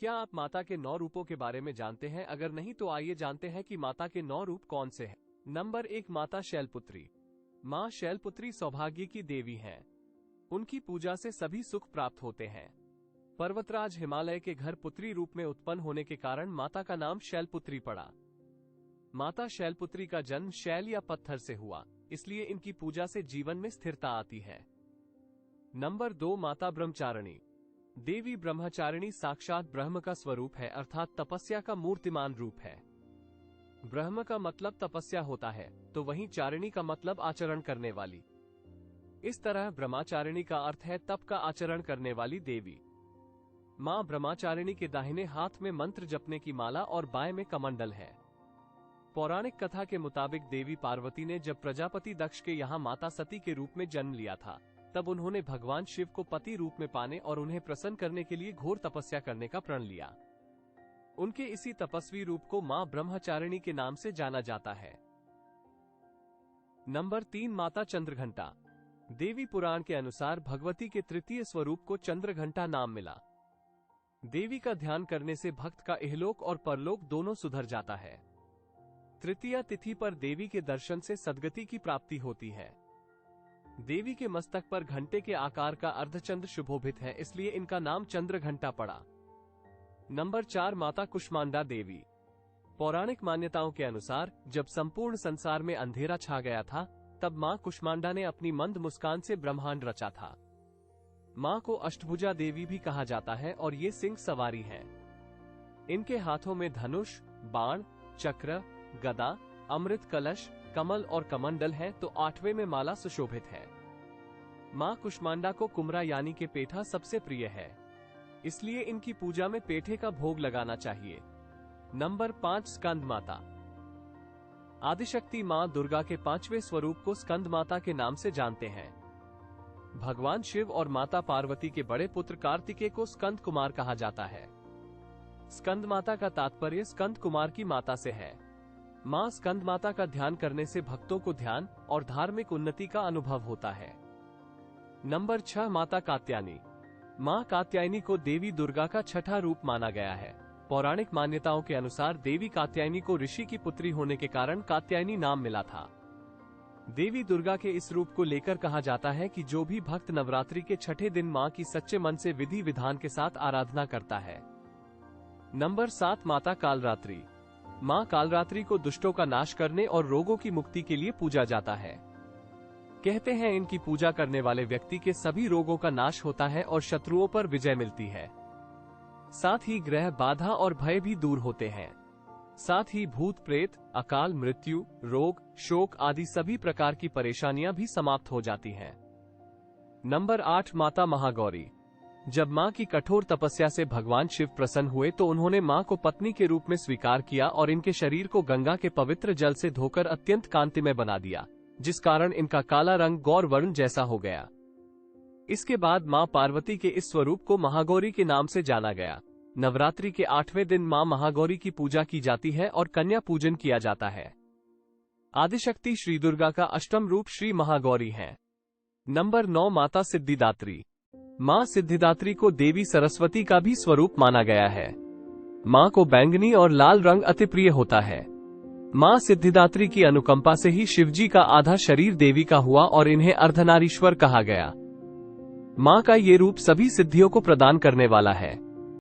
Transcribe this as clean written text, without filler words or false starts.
क्या आप माता के 9 रूपों के बारे में जानते हैं? अगर नहीं तो आइए जानते हैं कि माता के 9 रूप कौन से हैं। नंबर 1, माता शैलपुत्री। माँ शैलपुत्री सौभाग्य की देवी हैं। उनकी पूजा से सभी सुख प्राप्त होते हैं। पर्वतराज हिमालय के घर पुत्री रूप में उत्पन्न होने के कारण माता का नाम शैलपुत्री पड़ा। माता शैलपुत्री का जन्म शैल या पत्थर से हुआ, इसलिए इनकी पूजा से जीवन में स्थिरता आती है। नंबर 2, माता ब्रह्मचारिणी। देवी ब्रह्मचारिणी साक्षात ब्रह्म का स्वरूप है, अर्थात तपस्या का मूर्तिमान रूप है। ब्रह्म का मतलब तपस्या होता है, तो वहीं चारिणी का मतलब आचरण करने वाली। इस तरह ब्रह्मचारिणी का अर्थ है तप का आचरण करने वाली देवी। मां ब्रह्मचारिणी के दाहिने हाथ में मंत्र जपने की माला और बाएं में कमंडल है। पौराणिक कथा के मुताबिक देवी पार्वती ने जब प्रजापति दक्ष के यहाँ माता सती के रूप में जन्म लिया था, तब उन्होंने भगवान शिव को पति रूप में पाने और उन्हें प्रसन्न करने के लिए घोर तपस्या करने का प्रण लिया। उनके इसी तपस्वी रूप को मां ब्रह्मचारिणी के नाम से जाना जाता है। नंबर 3, माता चंद्रघंटा। देवी पुराण के अनुसार भगवती के तृतीय स्वरूप को चंद्रघंटा नाम मिला। देवी का ध्यान करने से भक्त का इहलोक और परलोक दोनों सुधर जाता है। तृतीया तिथि पर देवी के दर्शन से सद्गति की प्राप्ति होती है। देवी के मस्तक पर घंटे के आकार का अर्धचंद्र शुभोभित है, इसलिए इनका नाम चंद्रघंटा पड़ा। नंबर 4, माता कुष्मांडा देवी। पौराणिक मान्यताओं के अनुसार जब संपूर्ण संसार में अंधेरा छा गया था, तब मां कुष्मांडा ने अपनी मंद मुस्कान से ब्रह्मांड रचा था। मां को अष्टभुजा देवी भी कहा जाता है और ये सिंह सवारी हैं। इनके हाथों में धनुष, बाण, चक्र, गदा, अमृत कलश, कमल और कमंडल है, तो 8वें में माला सुशोभित है। मां कुष्मांडा को कुमरा यानी के पेठा सबसे प्रिय है, इसलिए इनकी पूजा में पेठे का भोग लगाना चाहिए। नंबर 5, स्कंद माता। आदिशक्ति मां दुर्गा के 5वें स्वरूप को स्कंद माता के नाम से जानते हैं। भगवान शिव और माता पार्वती के बड़े पुत्र कार्तिकेय को स्कंद कुमार कहा जाता है। स्कंद माता का तात्पर्य स्कंद कुमार की माता से है। मां स्कंद माता का ध्यान करने से भक्तों को ध्यान और धार्मिक उन्नति का अनुभव होता है। नंबर 6, माता कात्यायनी। मां कात्यायनी को देवी दुर्गा का 6ठा रूप माना गया है। पौराणिक मान्यताओं के अनुसार देवी कात्यायनी को ऋषि की पुत्री होने के कारण कात्यायनी नाम मिला था। देवी दुर्गा के इस रूप को लेकर कहा जाता है कि जो भी भक्त नवरात्रि के 6ठे दिन मां की सच्चे मन से विधि विधान के साथ आराधना करता है। नंबर 7, माता कालरात्रि। मां कालरात्रि को दुष्टों का नाश करने और रोगों की मुक्ति के लिए पूजा जाता है। कहते हैं इनकी पूजा करने वाले व्यक्ति के सभी रोगों का नाश होता है और शत्रुओं पर विजय मिलती है। साथ ही ग्रह बाधा और भय भी दूर होते हैं। साथ ही भूत प्रेत, अकाल मृत्यु, रोग, शोक आदि सभी प्रकार की परेशानियां भी समाप्त हो जाती हैं। नंबर 8, माता महागौरी। जब मां की कठोर तपस्या से भगवान शिव प्रसन्न हुए तो उन्होंने मां को पत्नी के रूप में स्वीकार किया और इनके शरीर को गंगा के पवित्र जल से धोकर अत्यंत कांतिमय बना दिया, जिस कारण इनका काला रंग गौर वर्ण जैसा हो गया। इसके बाद मां पार्वती के इस स्वरूप को महागौरी के नाम से जाना गया। नवरात्रि के 8वें दिन मां महागौरी की पूजा की जाती है और कन्या पूजन किया जाता है। आदिशक्ति श्री दुर्गा का अष्टम रूप श्री महागौरी है। नंबर 9, माता सिद्धिदात्री। मां सिद्धिदात्री को देवी सरस्वती का भी स्वरूप माना गया है। मां को बैंगनी और लाल रंग अति प्रिय होता है। मां सिद्धिदात्री की अनुकंपा से ही शिवजी का आधा शरीर देवी का हुआ और इन्हें अर्धनारीश्वर कहा गया। मां का ये रूप सभी सिद्धियों को प्रदान करने वाला है।